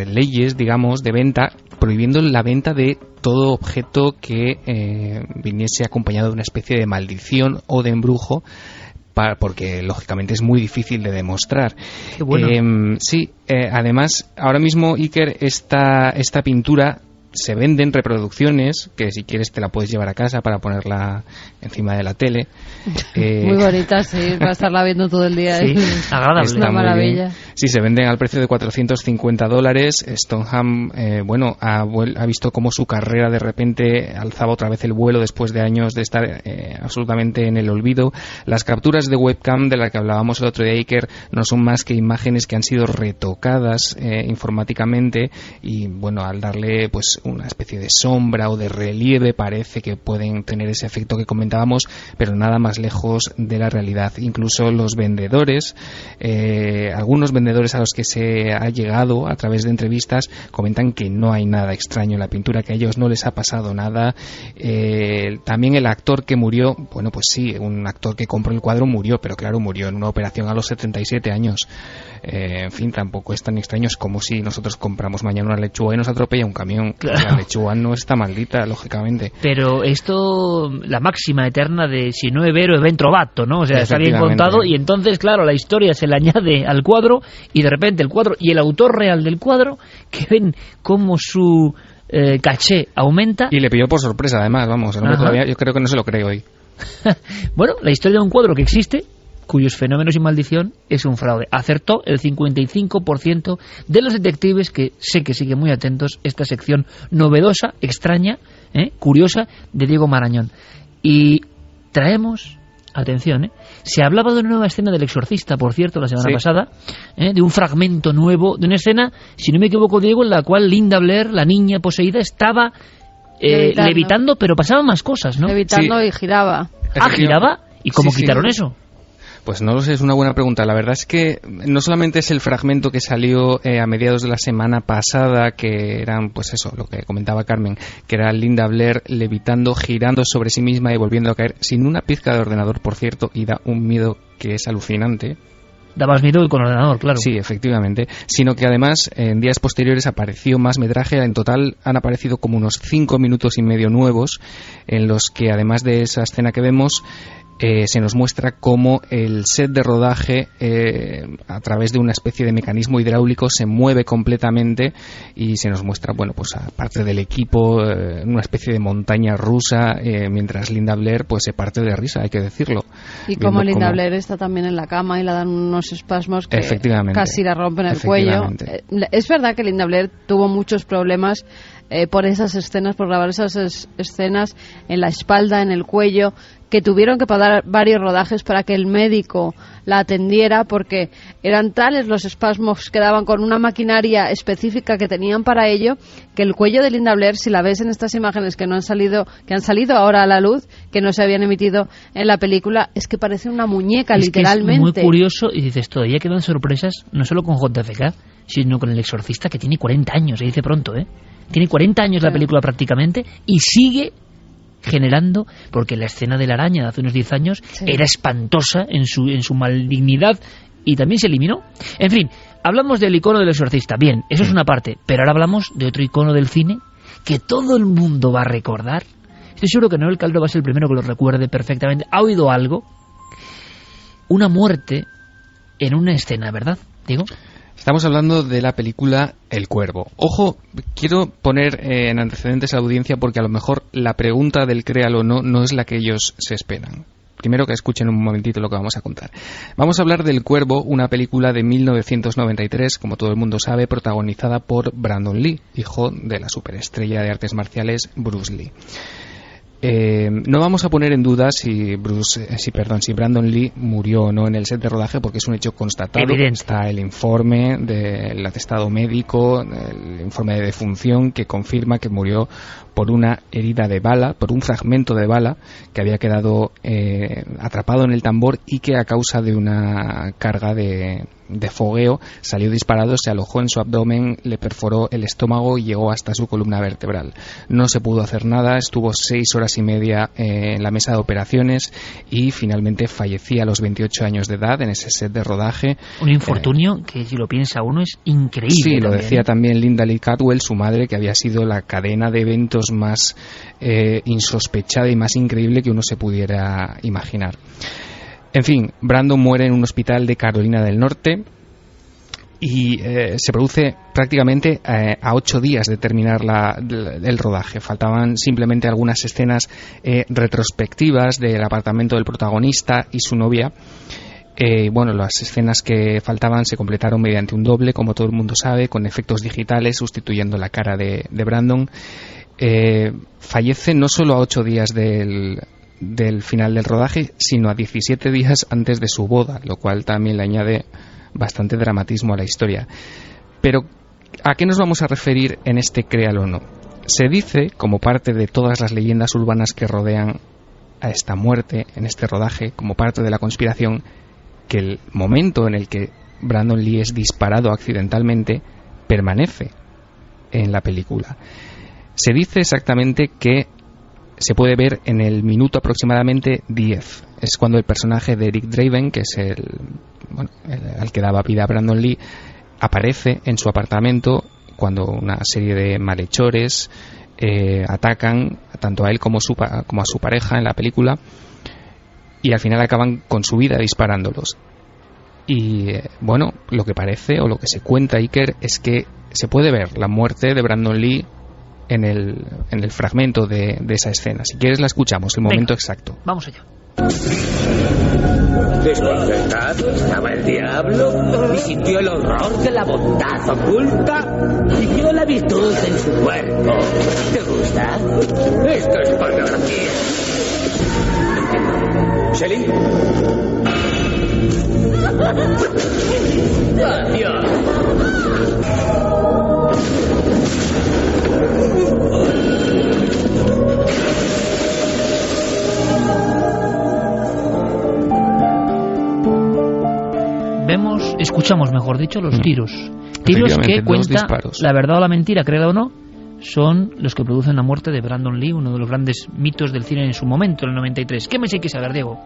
leyes, digamos, de venta, prohibiendo la venta de todo objeto que viniese acompañado de una especie de maldición o de embrujo, porque lógicamente es muy difícil de demostrar. Qué bueno. Además, ahora mismo, Iker, esta pintura se venden reproducciones, que si quieres te la puedes llevar a casa para ponerla encima de la tele. Muy bonita, sí, va a estarla viendo todo el día. Sí, agradable. Está una maravilla. Sí, se venden al precio de $450. Stoneham, ha visto cómo su carrera de repente alzaba otra vez el vuelo después de años de estar absolutamente en el olvido. Las capturas de webcam de las que hablábamos el otro día, Iker, no son más que imágenes que han sido retocadas informáticamente y, bueno, al darle pues una especie de sombra o de relieve parece que pueden tener ese efecto que comentábamos, pero nada más lejos de la realidad. Incluso los vendedores, algunos vendedores a los que se ha llegado a través de entrevistas, comentan que no hay nada extraño en la pintura, que a ellos no les ha pasado nada. También el actor que murió, bueno, pues sí, un actor que compró el cuadro murió, pero claro, murió en una operación a los 77 años. En fin, tampoco es tan extraño, es como si nosotros compramos mañana una lechuga y nos atropella un camión. Claro. La lechuga no está maldita, lógicamente. Pero esto, la máxima eterna de si no es vero, es ben trovato, ¿no? O sea, está bien contado y entonces, claro, la historia se le añade al cuadro y de repente el cuadro y el autor real del cuadro, que ven cómo su caché aumenta. Y le pilló por sorpresa, además, vamos, el hombre todavía, yo creo que no se lo cree hoy. Bueno, la historia de un cuadro que existe, cuyos fenómenos y maldición es un fraude. Acertó el 55% de los detectives, que sé que siguen muy atentos esta sección novedosa, extraña, curiosa de Diego Marañón. Y traemos, atención, se hablaba de una nueva escena del Exorcista, por cierto, la semana pasada, de un fragmento nuevo, de una escena, si no me equivoco, Diego, en la cual Linda Blair, la niña poseída, estaba levitando, pero pasaban más cosas, ¿no? Levitando y giraba. Ah, ¿giraba? ¿Y cómo quitaron eso? Pues no lo sé, es una buena pregunta. La verdad es que no solamente es el fragmento que salió a mediados de la semana pasada, que eran, pues eso, lo que comentaba Carmen, que era Linda Blair levitando, girando sobre sí misma y volviendo a caer, sin una pizca de ordenador, por cierto, y da un miedo que es alucinante. Da más miedo que con ordenador, claro. Sí, efectivamente. Sino que además, en días posteriores apareció más metraje. En total han aparecido como unos 5 minutos y medio nuevos, en los que además de esa escena que vemos, se nos muestra cómo el set de rodaje, a través de una especie de mecanismo hidráulico, se mueve completamente y se nos muestra, bueno, pues aparte del equipo, una especie de montaña rusa, mientras Linda Blair pues se parte de risa, hay que decirlo. Y como Linda Blair está también en la cama y le dan unos espasmos que casi la rompen el cuello. Es verdad que Linda Blair tuvo muchos problemas por esas escenas, por grabar esas escenas en la espalda, en el cuello, que tuvieron que pagar varios rodajes para que el médico la atendiera, porque eran tales los espasmos que daban con una maquinaria específica que tenían para ello, que el cuello de Linda Blair, si la ves en estas imágenes que han salido ahora a la luz, que no se habían emitido en la película, es que parece una muñeca, literalmente. Es muy curioso, y dices, todavía quedan sorpresas, no solo con JFK, sino con El Exorcista, que tiene 40 años, se dice pronto, Tiene 40 años la película prácticamente, y sigue generando, porque la escena de la araña de hace unos 10 años era espantosa en su maldignidad y también se eliminó. En fin, hablamos del icono del Exorcista, bien, eso es una parte, pero ahora hablamos de otro icono del cine que todo el mundo va a recordar. Estoy seguro que Noel Caldo va a ser el primero que lo recuerde perfectamente. ¿Ha oído algo? Una muerte en una escena, ¿verdad, Diego? Estamos hablando de la película El Cuervo. Ojo, quiero poner en antecedentes a la audiencia porque a lo mejor la pregunta del créalo o no no es la que ellos se esperan. Primero que escuchen un momentito lo que vamos a contar. Vamos a hablar del Cuervo, una película de 1993, como todo el mundo sabe, protagonizada por Brandon Lee, hijo de la superestrella de artes marciales Bruce Lee. No vamos a poner en duda si Brandon Lee murió o no en el set de rodaje, porque es un hecho constatado. Evidente. Está el informe del atestado médico, el informe de defunción que confirma que murió por una herida de bala, por un fragmento de bala que había quedado atrapado en el tambor y que a causa de una carga de fogueo salió disparado, se alojó en su abdomen, le perforó el estómago y llegó hasta su columna vertebral. No se pudo hacer nada, estuvo 6 horas y media en la mesa de operaciones y finalmente fallecía a los 28 años de edad en ese set de rodaje. Un infortunio que, si lo piensa uno, es increíble. Sí, lo también. decía también Linda Lee Catwell, su madre, que había sido la cadena de eventos más insospechada y más increíble que uno se pudiera imaginar. En fin, Brandon muere en un hospital de Carolina del Norte y se produce prácticamente a 8 días de terminar el rodaje. Faltaban simplemente algunas escenas retrospectivas del apartamento del protagonista y su novia. Bueno, las escenas que faltaban se completaron mediante un doble, como todo el mundo sabe, con efectos digitales sustituyendo la cara de Brandon. Fallece no solo a 8 días del final del rodaje, sino a 17 días antes de su boda, lo cual también le añade bastante dramatismo a la historia. Pero, ¿a qué nos vamos a referir en este créalo o no? Se dice, como parte de todas las leyendas urbanas que rodean a esta muerte en este rodaje, como parte de la conspiración, que el momento en el que Brandon Lee es disparado accidentalmente permanece en la película. Se dice exactamente que se puede ver en el minuto aproximadamente 10. Es cuando el personaje de Eric Draven, que es al que daba vida a Brandon Lee, aparece en su apartamento cuando una serie de malhechores atacan tanto a él como a su pareja en la película, y al final acaban con su vida disparándolos. Y bueno, lo que parece o lo que se cuenta, Iker, es que se puede ver la muerte de Brandon Lee en el fragmento de esa escena. Si quieres la escuchamos, el momento exacto. Vamos allá. Desconcertado estaba el diablo y sintió el horror de la bondad oculta y vio la virtud en su cuerpo. ¿Te gusta? Esto es pornografía. ¿Shelly? ¡Adiós! Escuchamos, mejor dicho, los tiros. Tiros que cuenta, la verdad o la mentira, créelo o no, son los que producen la muerte de Brandon Lee, uno de los grandes mitos del cine en su momento, en el 93. ¿Qué más hay que saber, Diego?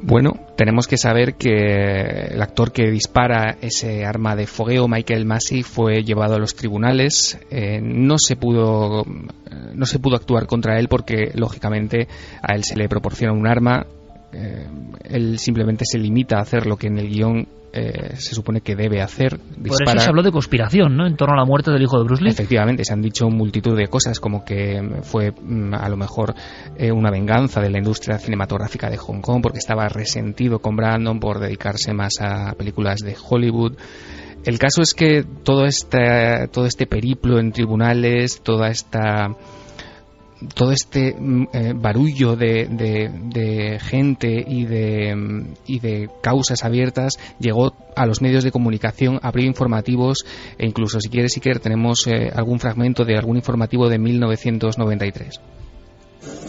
Bueno, tenemos que saber que el actor que dispara ese arma de fogueo, Michael Massey, fue llevado a los tribunales. No se pudo actuar contra él porque, lógicamente, a él se le proporciona un arma. Él simplemente se limita a hacer lo que en el guión se supone que debe hacer. Dispara. Por eso se habló de conspiración, ¿no?, en torno a la muerte del hijo de Bruce Lee. Efectivamente, se han dicho multitud de cosas, como que fue a lo mejor una venganza de la industria cinematográfica de Hong Kong porque estaba resentido con Brandon por dedicarse más a películas de Hollywood. El caso es que todo este periplo en tribunales, todo este barullo de gente y de causas abiertas llegó a los medios de comunicación, abrió informativos e incluso, si quieres, Iker, tenemos algún fragmento de algún informativo de 1993.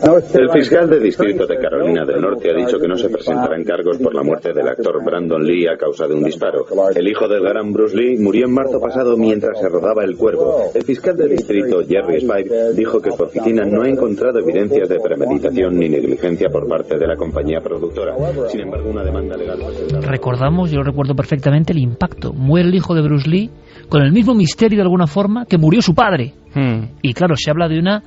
El fiscal de distrito de Carolina del Norte ha dicho que no se presentarán cargos por la muerte del actor Brandon Lee a causa de un disparo. El hijo del gran Bruce Lee murió en marzo pasado mientras se rodaba El Cuervo. El fiscal de distrito, Jerry Spike, dijo que su oficina no ha encontrado evidencias de premeditación ni negligencia por parte de la compañía productora. Sin embargo, una demanda legal presentada... Recordamos, yo recuerdo perfectamente el impacto. Muere el hijo de Bruce Lee con el mismo misterio de alguna forma que murió su padre. Y claro, se habla de una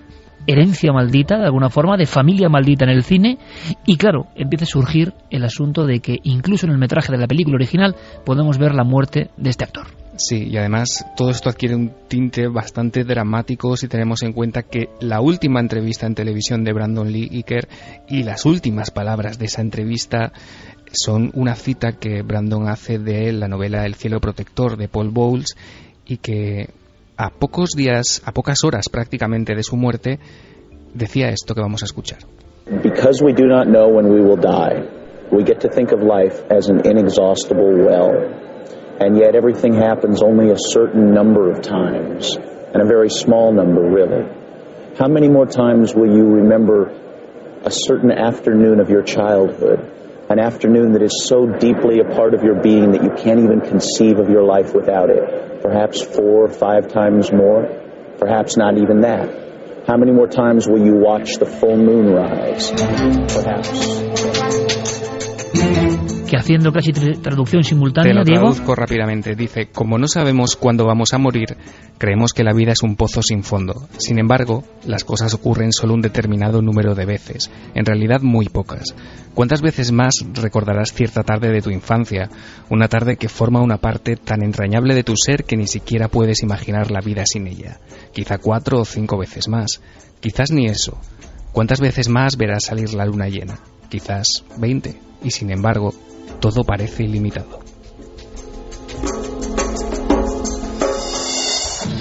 herencia maldita, de alguna forma, de familia maldita en el cine, y claro, empieza a surgir el asunto de que incluso en el metraje de la película original podemos ver la muerte de este actor. Sí, y además todo esto adquiere un tinte bastante dramático si tenemos en cuenta que la última entrevista en televisión de Brandon Lee Iker y las últimas palabras de esa entrevista son una cita que Brandon hace de la novela El cielo protector de Paul Bowles, y que a pocos días, a pocas horas prácticamente de su muerte, decía esto que vamos a escuchar. Because we do not know when we will die, we get to think of life as an inexhaustible well. And yet everything happens only a certain number of times, and a very small number, really. How many more times will you remember a certain afternoon of your childhood, an afternoon that is so deeply a part of your being that you can't even conceive of your life without it? Perhaps 4 or 5 times more, perhaps not even that. How many more times will you watch the full moon rise? Perhaps. Que haciendo casi traducción simultánea, te lo Diego. Traduzco rápidamente. Dice: como no sabemos cuándo vamos a morir, creemos que la vida es un pozo sin fondo. Sin embargo, las cosas ocurren solo un determinado número de veces, en realidad muy pocas. ¿Cuántas veces más recordarás cierta tarde de tu infancia? Una tarde que forma una parte tan entrañable de tu ser que ni siquiera puedes imaginar la vida sin ella. Quizá 4 o 5 veces más. Quizás ni eso. ¿Cuántas veces más verás salir la luna llena? Quizás 20. Y sin embargo, todo parece ilimitado.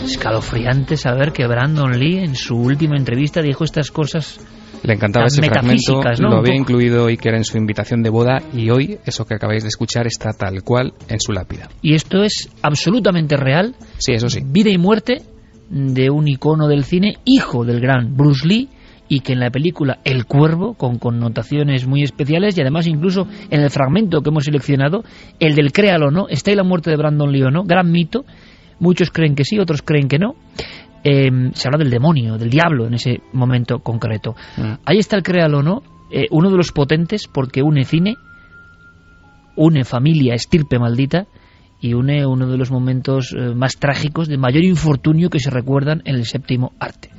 Escalofriante saber que Brandon Lee en su última entrevista dijo estas cosas. Le encantaba ese fragmento, ¿no? Lo había incluido Iker en su invitación de boda, y hoy eso que acabáis de escuchar está tal cual en su lápida. Y esto es absolutamente real. Sí, eso sí. Vida y muerte de un icono del cine, hijo del gran Bruce Lee, y que en la película El Cuervo, con connotaciones muy especiales, y además incluso en el fragmento que hemos seleccionado, el del créalo o no, está ahí la muerte de Brandon Lee o no, gran mito, muchos creen que sí, otros creen que no. Se habla del demonio, del diablo en ese momento concreto. Ahí está el créalo o no, uno de los potentes, porque une cine, une familia, estirpe maldita, y une uno de los momentos más trágicos, de mayor infortunio que se recuerdan en el séptimo arte.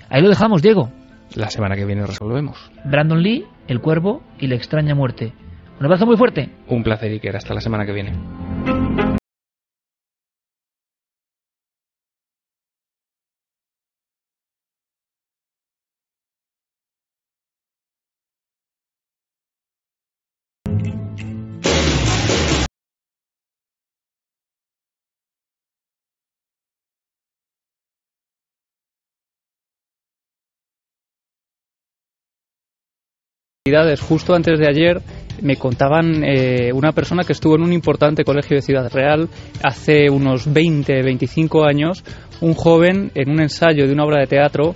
Ahí lo dejamos, Diego. La semana que viene resolvemos. Brandon Lee, El Cuervo y La extraña muerte. Un abrazo muy fuerte. Un placer, Iker. Hasta la semana que viene. Justo antes de ayer me contaban una persona que estuvo en un importante colegio de Ciudad Real hace unos 20-25 años, un joven en un ensayo de una obra de teatro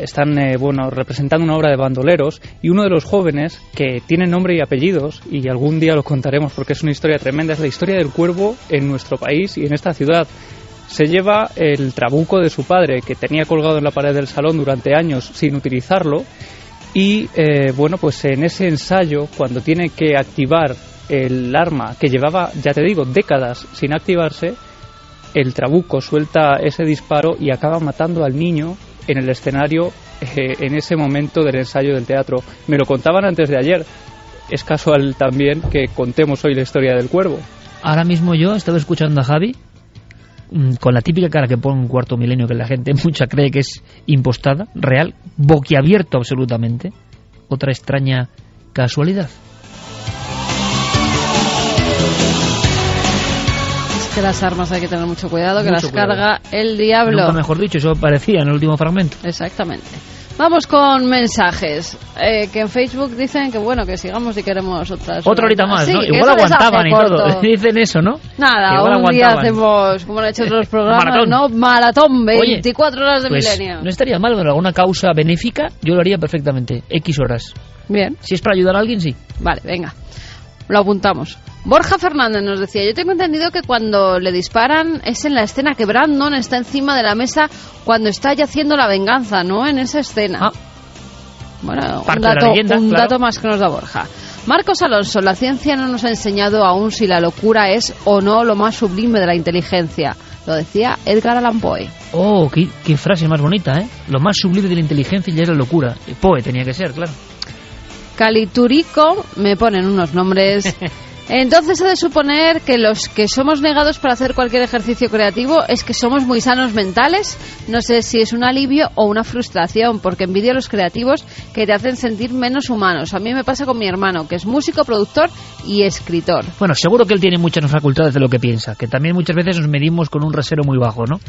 están representando una obra de bandoleros, y uno de los jóvenes, que tiene nombre y apellidos, y algún día lo contaremos porque es una historia tremenda, es la historia del cuervo en nuestro país y en esta ciudad. Se lleva el trabuco de su padre, que tenía colgado en la pared del salón durante años sin utilizarlo. Y pues en ese ensayo, cuando tiene que activar el arma que llevaba, ya te digo, décadas sin activarse, el trabuco suelta ese disparo y acaba matando al niño en el escenario en ese momento del ensayo del teatro. Me lo contaban antes de ayer. Es casual también que contemos hoy la historia del cuervo. Ahora mismo yo estaba escuchando a Javi con la típica cara que pone un Cuarto Milenio, que la gente mucha cree que es impostada, real, boquiabierto absolutamente. Otra extraña casualidad. Es que las armas hay que tener mucho cuidado, que mucho las cuidado. carga el diablo. Nunca mejor dicho, eso parecía en el último fragmento. Exactamente. Vamos con mensajes, que en Facebook dicen que bueno, que sigamos si queremos otras. Otra horita más, sí, ¿no? Igual aguantaban y todo. Dicen eso, ¿no? Nada, igual un día hacemos, como lo han hecho otros programas, maratón. ¿no? Maratón, 24 Oye, horas de pues, milenio. No estaría mal, con alguna causa benéfica, yo lo haría perfectamente. X horas. Bien. Si es para ayudar a alguien, sí. Vale, venga. Lo apuntamos. Borja Fernández nos decía: yo tengo entendido que cuando le disparan es en la escena que Brandon está encima de la mesa cuando está ya haciendo la venganza, ¿no? En esa escena. Bueno, Parte de la leyenda, un claro. dato más que nos da Borja. Marcos Alonso, la ciencia no nos ha enseñado aún si la locura es o no lo más sublime de la inteligencia. Lo decía Edgar Allan Poe. Oh, qué frase más bonita, ¿eh? Lo más sublime de la inteligencia ya es la locura. Poe tenía que ser, claro. Caliturico, me ponen unos nombres. Entonces, ha de suponer que los que somos negados para hacer cualquier ejercicio creativo es que somos muy sanos mentales. No sé si es un alivio o una frustración, porque envidio a los creativos que te hacen sentir menos humanos. A mí me pasa con mi hermano, que es músico, productor y escritor. Bueno, seguro que él tiene muchas facultades de lo que piensa, que también muchas veces nos medimos con un rasero muy bajo, ¿no?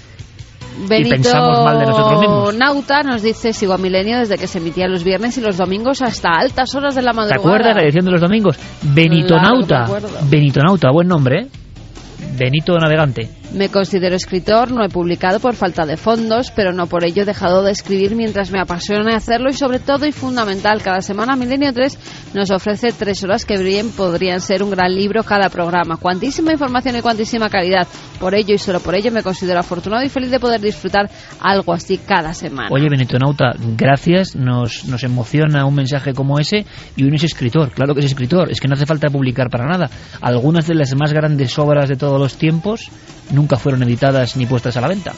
Benito y pensamos mal de nosotros mismos. Nauta nos dice: sigo a Milenio desde que se emitía los viernes y los domingos hasta altas horas de la madrugada. ¿Te acuerdas la edición de los domingos? Benito Nauta. Benito Nauta, buen nombre, ¿eh? Benito Navegante. Me considero escritor, no he publicado por falta de fondos, pero no por ello he dejado de escribir mientras me apasiona hacerlo, y sobre todo y fundamental, cada semana Milenio 3 nos ofrece 3 horas que bien podrían ser un gran libro cada programa. Cuantísima información y cuantísima calidad. Por ello y solo por ello me considero afortunado y feliz de poder disfrutar algo así cada semana. Oye, Benito Nauta, gracias, nos emociona un mensaje como ese, y uno es escritor, claro que es escritor, es que no hace falta publicar para nada. Algunas de las más grandes obras de todos los tiempos nunca fueron editadas ni puestas a la venta.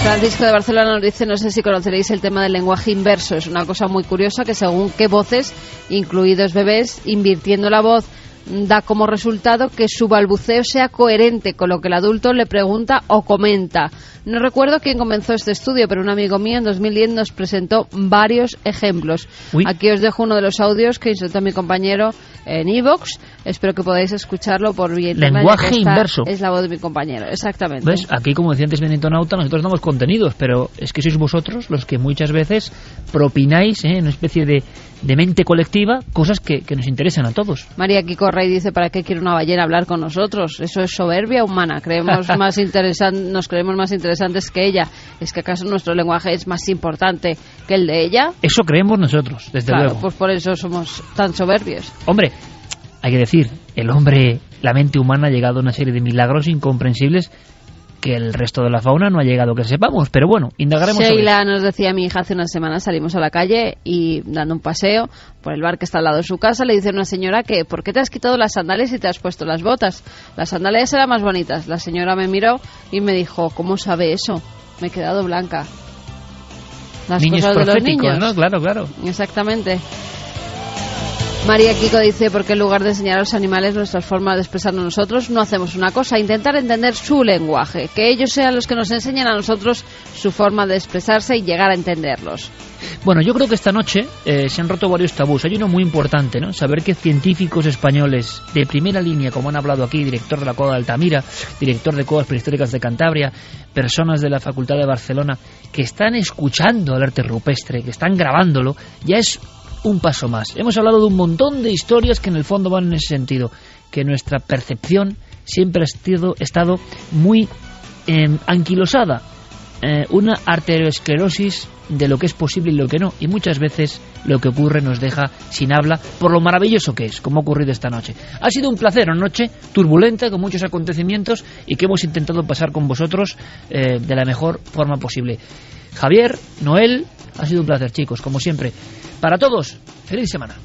Francisco de Barcelona nos dice: no sé si conoceréis el tema del lenguaje inverso. Es una cosa muy curiosa que según qué voces, incluidos bebés, invirtiendo la voz, da como resultado que su balbuceo sea coherente con lo que el adulto le pregunta o comenta. No recuerdo quién comenzó este estudio, pero un amigo mío en 2010 nos presentó varios ejemplos. Uy. Aquí os dejo uno de los audios que insertó mi compañero en iVoox. Espero que podáis escucharlo por vía internet. Lenguaje inverso. Es la voz de mi compañero, exactamente. ¿Ves? Aquí, como decía antes Benito Nauta, nosotros damos contenidos, pero es que sois vosotros los que muchas veces propináis, en una especie de mente colectiva, cosas que nos interesan a todos. María Kiko Rey dice: ¿para qué quiere una ballena hablar con nosotros? Eso es soberbia humana. Nos creemos más interesantes que ella. ¿Es que acaso nuestro lenguaje es más importante que el de ella? Eso creemos nosotros, desde luego. Pues por eso somos tan soberbios. Hombre, hay que decir, el hombre, la mente humana ha llegado a una serie de milagros incomprensibles que el resto de la fauna no ha llegado, que sepamos, pero bueno, indagaremos sobre eso. Sheila nos decía: mi hija hace unas semanas salimos a la calle y dando un paseo por el bar que está al lado de su casa, le dice una señora que ¿por qué te has quitado las sandalias y te has puesto las botas? Las sandalias eran más bonitas. La señora me miró y me dijo: ¿cómo sabe eso? Me he quedado blanca. Las niños cosas de los niños, ¿no? Claro, claro. Exactamente. María Kiko dice: porque en lugar de enseñar a los animales nuestras formas de expresarnos nosotros, no hacemos una cosa, intentar entender su lenguaje, que ellos sean los que nos enseñen a nosotros su forma de expresarse y llegar a entenderlos. Bueno, yo creo que esta noche se han roto varios tabús. Hay uno muy importante, ¿no? Saber que científicos españoles de primera línea, como han hablado aquí, director de la Cueva de Altamira, director de Cuevas Prehistóricas de Cantabria, personas de la Facultad de Barcelona, que están escuchando el arte rupestre, que están grabándolo, ya es un paso más. Hemos hablado de un montón de historias que en el fondo van en ese sentido, que nuestra percepción siempre ha estado muy anquilosada, una arteriosclerosis de lo que es posible y lo que no, y muchas veces lo que ocurre nos deja sin habla por lo maravilloso que es, como ha ocurrido esta noche. Ha sido un placer, una noche turbulenta con muchos acontecimientos y que hemos intentado pasar con vosotros de la mejor forma posible. Javier, Noel, ha sido un placer, chicos, como siempre. Para todos, feliz semana.